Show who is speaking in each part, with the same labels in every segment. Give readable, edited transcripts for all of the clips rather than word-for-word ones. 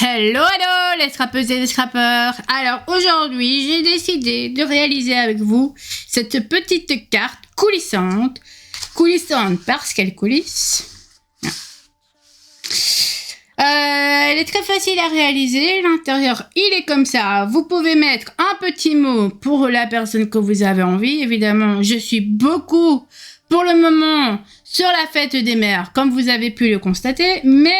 Speaker 1: Hello, hello les scrappeuses et les scrappeurs. Alors aujourd'hui, j'ai décidé de réaliser avec vous cette petite carte coulissante. Coulissante parce qu'elle coulisse. Elle est très facile à réaliser. L'intérieur, il est comme ça. Vous pouvez mettre un petit mot pour la personne que vous avez envie. Évidemment, je suis beaucoup pour le moment sur la fête des mères, comme vous avez pu le constater. Mais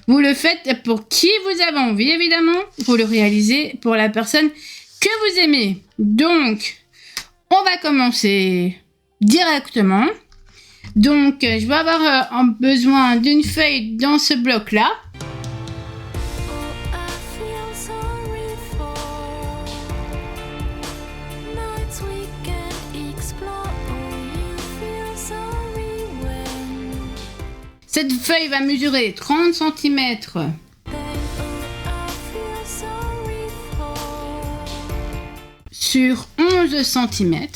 Speaker 1: vous le faites pour qui vous avez envie, évidemment. Vous le réalisez pour la personne que vous aimez. Donc, on va commencer directement. Donc, je vais avoir besoin d'une feuille dans ce bloc-là. Cette feuille va mesurer 30 cm sur 11 cm.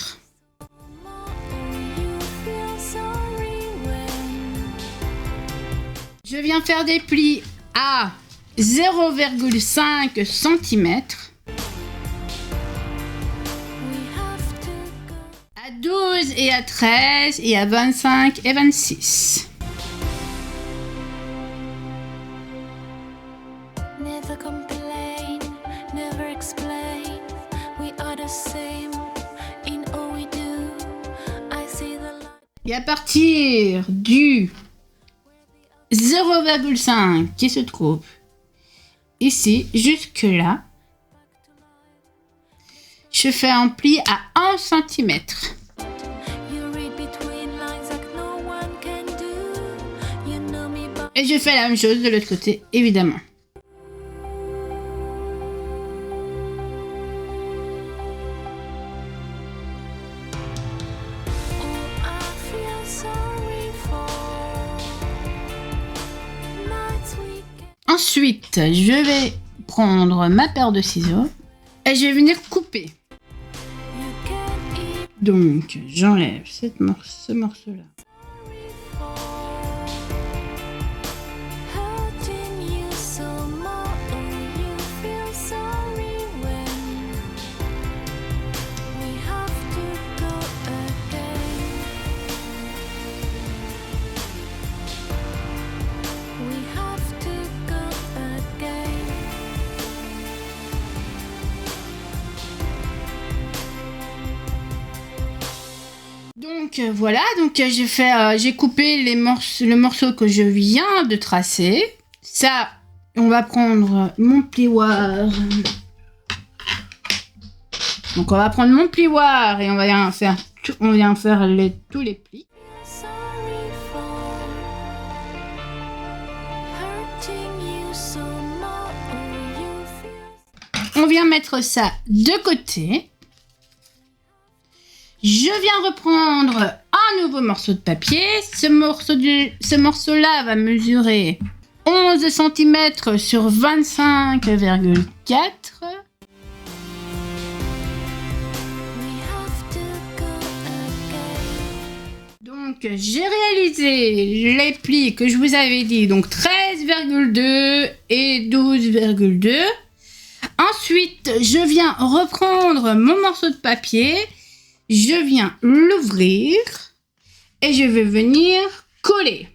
Speaker 1: Je viens faire des plis à 0,5 cm, à 12 et à 13 et à 25 et 26. Et à partir du 0,5 qui se trouve ici, jusque là, je fais un pli à 1 cm. Et je fais la même chose de l'autre côté, évidemment. Ensuite, je vais prendre ma paire de ciseaux et je vais venir couper. Donc, j'enlève ce morceau-là. Donc voilà, donc j'ai coupé le morceau que je viens de tracer. Ça, on va prendre mon plioir. Donc on va prendre mon plioir et on va faire tous les plis. On vient mettre ça de côté. Je viens reprendre un nouveau morceau de papier. Ce morceau-là va mesurer 11 cm sur 25,4. Donc, j'ai réalisé les plis que je vous avais dit. Donc, 13,2 et 12,2. Ensuite, je viens reprendre mon morceau de papier. Je viens l'ouvrir et je vais venir coller.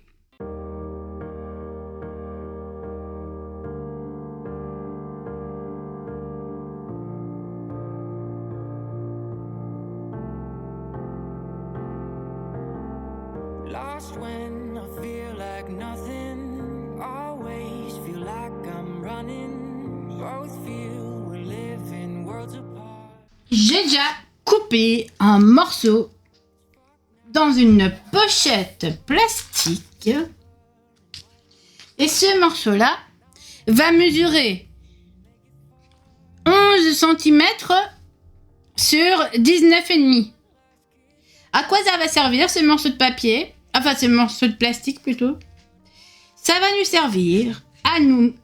Speaker 2: Lost when I feel like nothing, always feel like I'm running, both feel we live in worlds apart.
Speaker 1: J'ai déjà coupé un morceau dans une pochette plastique et ce morceau-là va mesurer 11 cm sur 19,5. À quoi ça va servir ce morceau de papier? Enfin, ce morceau de plastique plutôt. Ça va nous servir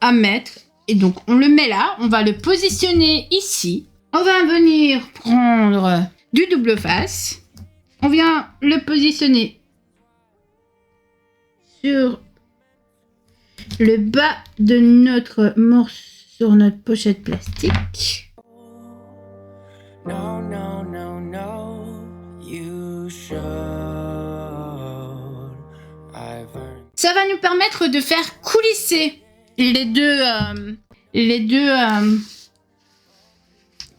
Speaker 1: à mettre, et donc on le met là, on va le positionner ici. On va venir prendre du double face. On vient le positionner sur le bas de notre morceau sur notre pochette plastique.
Speaker 2: No, no, no, no, you should. I've earned.
Speaker 1: Ça va nous permettre de faire coulisser les deux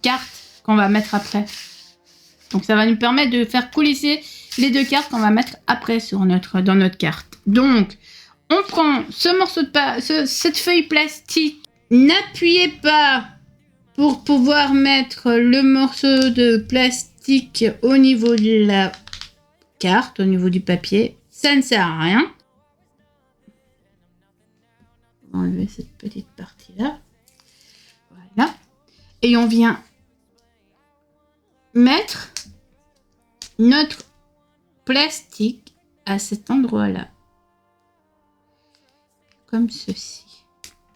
Speaker 1: cartes qu'on va mettre après. Donc ça va nous permettre de faire coulisser les deux cartes qu'on va mettre après dans notre carte. Donc on prend ce morceau cette feuille plastique. N'appuyez pas pour pouvoir mettre le morceau de plastique au niveau de la carte, au niveau du papier. Ça ne sert à rien. On va enlever cette petite partie-là. Voilà. Et on vient mettre notre plastique à cet endroit-là. Comme ceci.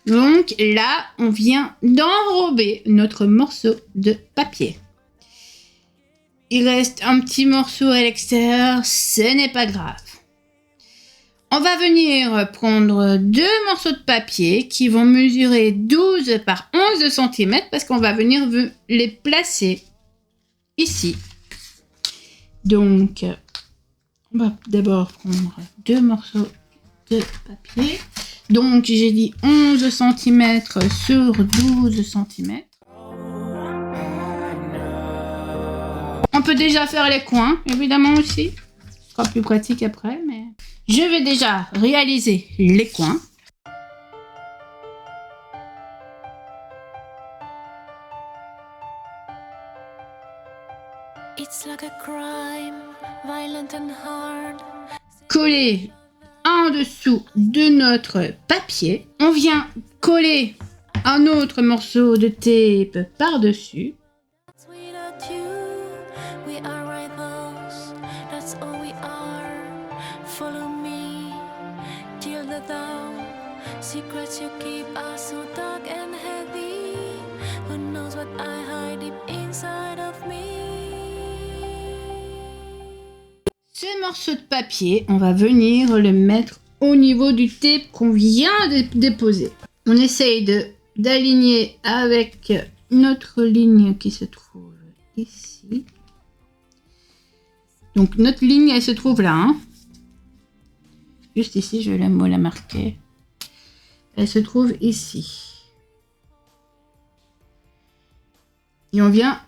Speaker 1: Donc là, on vient d'enrober notre morceau de papier. Il reste un petit morceau à l'extérieur, ce n'est pas grave. On va venir prendre deux morceaux de papier qui vont mesurer 12 par 11 cm parce qu'on va venir les placer ici. Donc, on va d'abord prendre deux morceaux de papier. Donc, j'ai dit 11 cm sur 12 cm. On peut déjà faire les coins, évidemment aussi. Ce sera plus pratique après, mais... Je vais déjà réaliser les coins.
Speaker 3: It's like a crime, violent and hard.
Speaker 1: Coller en dessous de notre papier. On vient coller un autre morceau de tape par-dessus.
Speaker 3: Without you, we are rivals. That's all we are. Follow me till the dawn. Secrets you keep are so dark and heavy. Who knows what I hide deep inside of me?
Speaker 1: Ce morceau de papier, on va venir le mettre au niveau du tape qu'on vient de déposer. On essaye d'aligner avec notre ligne qui se trouve ici. Donc notre ligne, elle se trouve là. Hein. Juste ici, je vais la marquer. Elle se trouve ici. Et on vient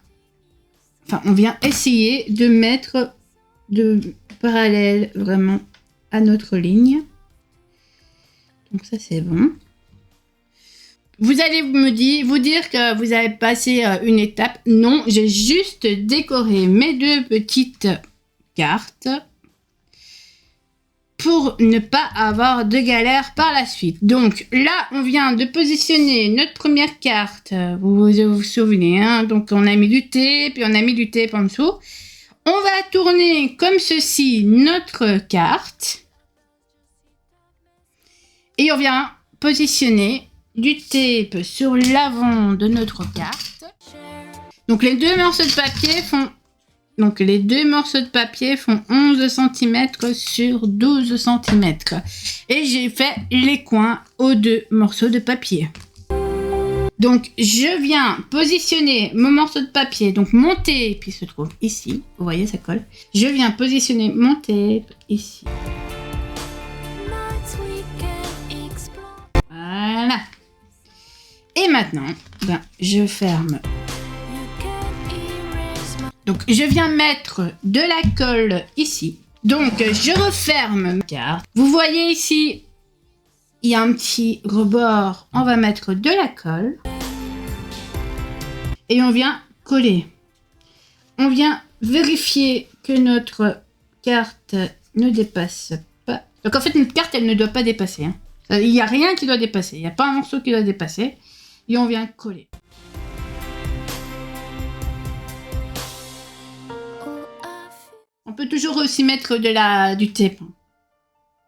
Speaker 1: essayer de mettre de parallèle vraiment à notre ligne. Donc ça c'est bon. Vous allez vous dire que vous avez passé une étape. Non, j'ai juste décoré mes deux petites cartes pour ne pas avoir de galère par la suite. Donc là, on vient de positionner notre première carte. Vous souvenez, hein? Donc on a mis du tape, puis on a mis du tape en dessous. On va tourner comme ceci notre carte. Et on vient positionner du tape sur l'avant de notre carte. Donc les deux morceaux de papier font 11 cm sur 12 cm. Et j'ai fait les coins aux deux morceaux de papier. Donc, je viens positionner mon morceau de papier, donc mon tape, il se trouve ici. Vous voyez, ça colle. Je viens positionner mon tape ici. Voilà. Et maintenant, je ferme. Donc, je viens mettre de la colle ici. Donc, je referme ma carte. Vous voyez ici, il y a un petit rebord. On va mettre de la colle. Et on vient coller. On vient vérifier que notre carte ne dépasse pas. Donc, en fait, notre carte, elle ne doit pas dépasser. Hein. Il n'y a rien qui doit dépasser. Il n'y a pas un morceau qui doit dépasser. Et on vient coller. On peut toujours aussi mettre du tape.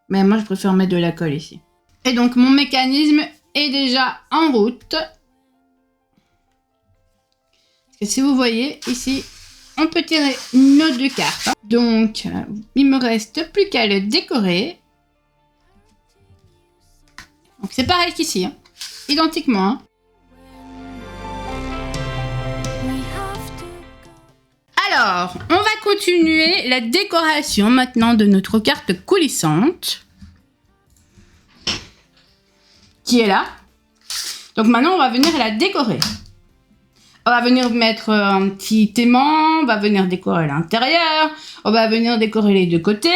Speaker 1: Mais moi, je préfère mettre de la colle ici. Et donc, mon mécanisme est déjà en route. Parce que si vous voyez, ici, on peut tirer nos deux cartes. Donc, il me reste plus qu'à le décorer. Donc c'est pareil qu'ici, hein. Identiquement. Hein. Alors, on va continuer la décoration maintenant de notre carte coulissante. Qui est là. Donc maintenant, on va venir la décorer. On va venir mettre un petit aimant, on va venir décorer l'intérieur, on va venir décorer les deux côtés.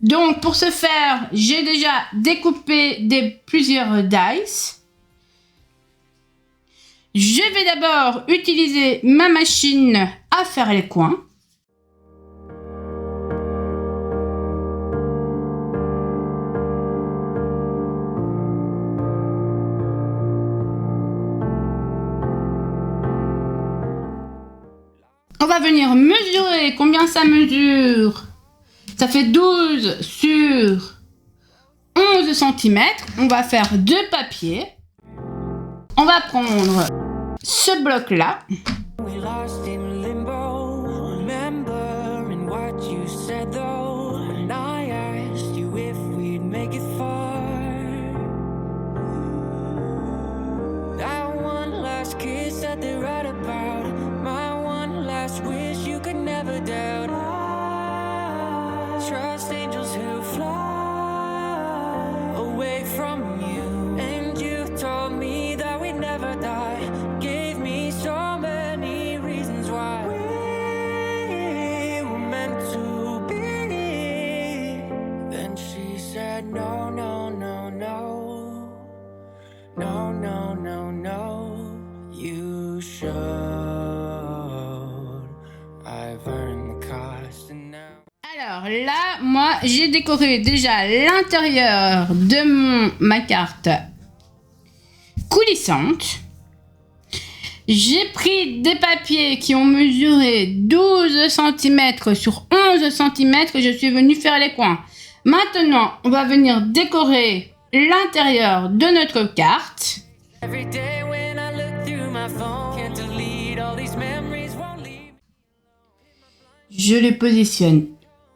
Speaker 1: Donc pour ce faire, j'ai déjà découpé plusieurs dice. Je vais d'abord utiliser ma machine à faire les coins. On va venir mesurer combien ça mesure. Ça fait 12 sur 11 cm. On va faire 2 papiers. On va prendre ce bloc-là.
Speaker 2: We lost in limbo, remembering what you said though. And I asked you if we'd make it far. That one last kiss that they write about, my one last wish you could never doubt. I trust angels who fly away from you, and you told me that we'd never die. Gave me so many reasons why we were meant to be. Then she said no, no, no, no. No, no, no, no. You should. I've earned the cost and now.
Speaker 1: Alors là, moi, j'ai décoré déjà l'intérieur de ma carte coulissante. J'ai pris des papiers qui ont mesuré 12 cm sur 11 cm que je suis venue faire les coins. Maintenant, on va venir décorer l'intérieur de notre carte.
Speaker 2: Every day when I look through my phone, can't delete all these memories, won't leave.
Speaker 1: Je les positionne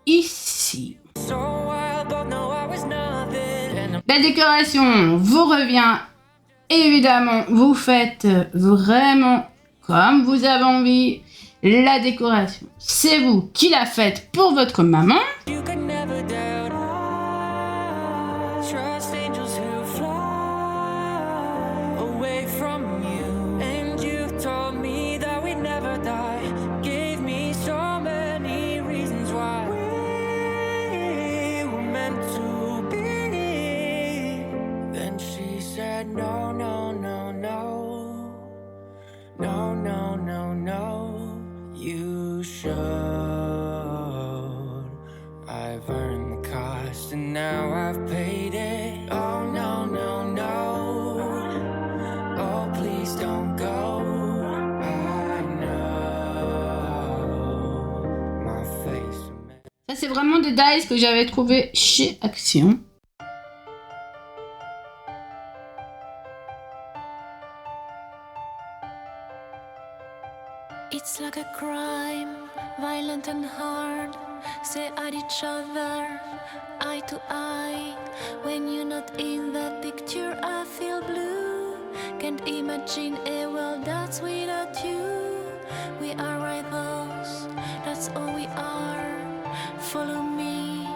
Speaker 1: ici.
Speaker 2: So wild, both know I was nothing. And
Speaker 1: La décoration vous revient. Évidemment, vous faites vraiment comme vous avez envie. La décoration, c'est vous qui la faites pour votre maman.
Speaker 2: you could never doubt. I trust angels who fly away from you, and you told me that we'd never die. Gave me so many reasons why we were meant to be. Then she said no, no, no, no. No, no, no, no. You should. I've earned the cost and now I've paid it. Oh no, no, no. Oh please don't go. I know my face.
Speaker 1: Ça, c'est vraiment des dice que j'avais trouvé chez Action.
Speaker 3: It's like a crime, violent and hard. Stare at each other, eye to eye. When you're not in that picture, I feel blue. Can't imagine a world that's without you. We are rivals, that's all we are. Follow me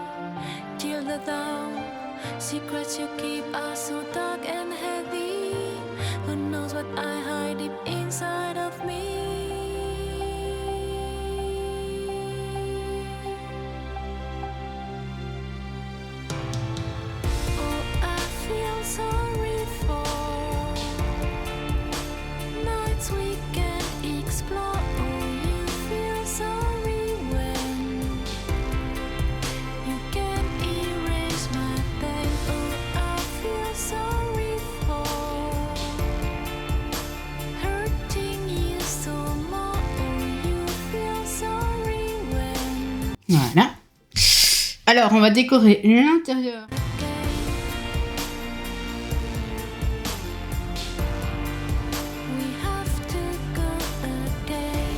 Speaker 3: till the dawn. Secrets you keep are so dark and heavy. Who knows what I hide deep inside of me? Oh, I feel sorry for nights we can't explore. Oh, you feel sorry when you can't erase my pain. Oh, I feel sorry for hurting you so much. Oh, you feel sorry when.
Speaker 1: Voilà. Alors, on va décorer l'intérieur.
Speaker 3: We have to go again.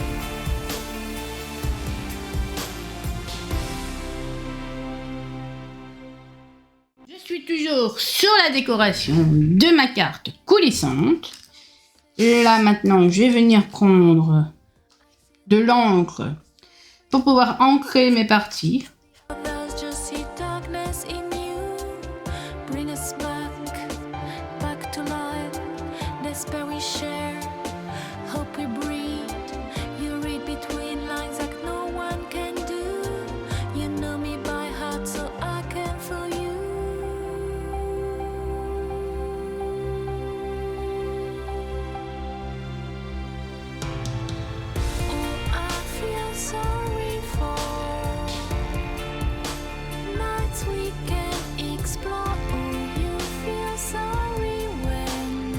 Speaker 1: Je suis toujours sur la décoration de ma carte coulissante. Là maintenant, je vais venir prendre de l'encre pour pouvoir ancrer mes parties.
Speaker 3: Others just see darkness in you. Bring us back to life. Despair we share, hope we breathe. You read between lines like no one can do. You know me by heart, so I can feel you. Oh, I feel sorry for nights we can explore. Oh, you feel sorry when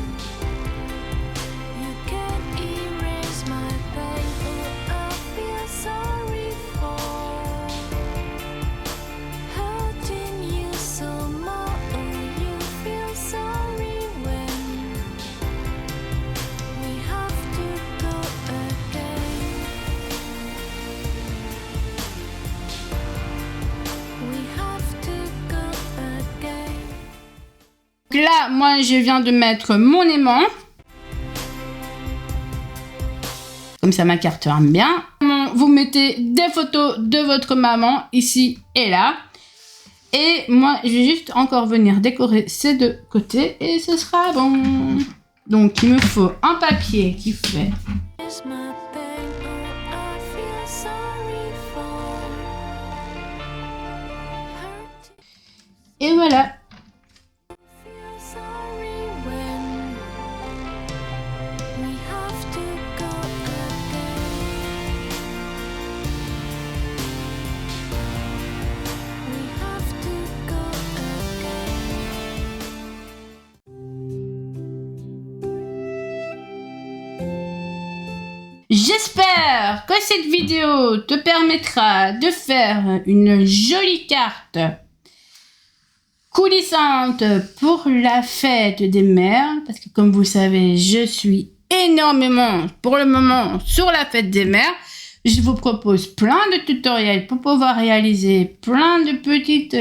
Speaker 3: you can erase my pain. Oh, I feel sorry for hurting you so more. Oh, you feel sorry when we have to go again. We have to go again.
Speaker 1: Donc là, moi, je viens de mettre mon aimant. Comme ça, ma carte rame bien. Vous mettez des photos de votre maman ici et là. Et moi, je vais juste encore venir décorer ces deux côtés et ce sera bon. Donc, il me faut un papier qui fait
Speaker 3: Is my pain. Oh, I feel sorry for hurting.
Speaker 1: et voilà.
Speaker 3: Feel sorry when we have to go again. We have to go again.
Speaker 1: J'espère que cette vidéo te permettra de faire une jolie carte coulissante pour la fête des mères. Parce que comme vous savez, je suis énormément pour le moment sur la fête des mères. Je vous propose plein de tutoriels pour pouvoir réaliser plein de petites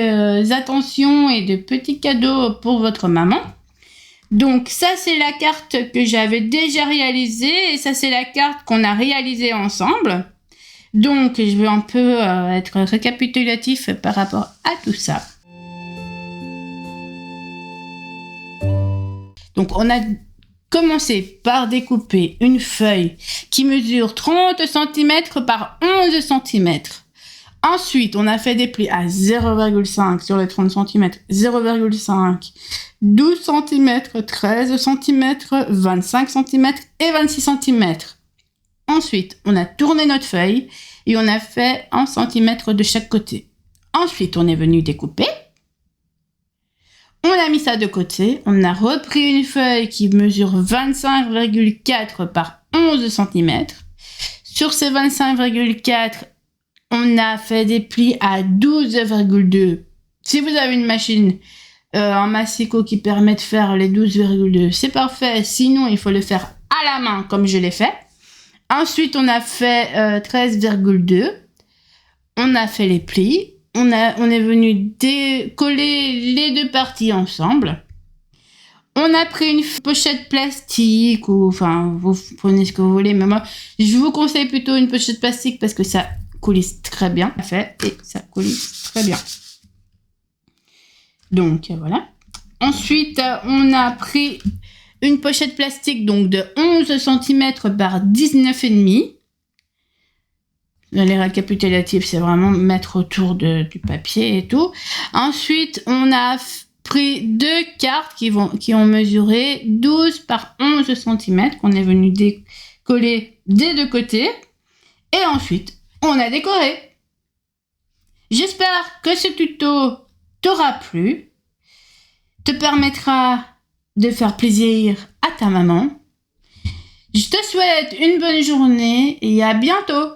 Speaker 1: attentions et de petits cadeaux pour votre maman. Donc ça c'est la carte que j'avais déjà réalisée et ça c'est la carte qu'on a réalisée ensemble. Donc je vais un peu être récapitulatif par rapport à tout ça. Donc on a commencé par découper une feuille qui mesure 30 cm par 11 cm. Ensuite, on a fait des plis à 0,5 sur les 30 cm, 0,5, 12 cm, 13 cm, 25 cm et 26 cm. Ensuite, on a tourné notre feuille et on a fait 1 cm de chaque côté. Ensuite, on est venu découper. On a mis ça de côté. On a repris une feuille qui mesure 25,4 par 11 cm. Sur ces 25,4, on a fait des plis à 12,2. Si vous avez une machine en massicot qui permet de faire les 12,2, c'est parfait. Sinon, il faut le faire à la main comme je l'ai fait. Ensuite, on a fait 13,2. On a fait les plis. On est venu décoller les deux parties ensemble. On a pris une pochette plastique ou enfin, vous prenez ce que vous voulez. Mais moi, je vous conseille plutôt une pochette plastique parce que ça coulisse très bien. Fait, et ça coulisse très bien. Donc, voilà. Ensuite, on a pris une pochette plastique donc de 11 cm par 19,5. Les récapitulatifs, c'est vraiment mettre autour du papier et tout. Ensuite, on a pris deux cartes qui ont mesuré 12 par 11 cm qu'on est venu décoller des deux côtés. Et ensuite, on a décoré. J'espère que ce tuto t'aura plu, te permettra de faire plaisir à ta maman. Je te souhaite une bonne journée et à bientôt.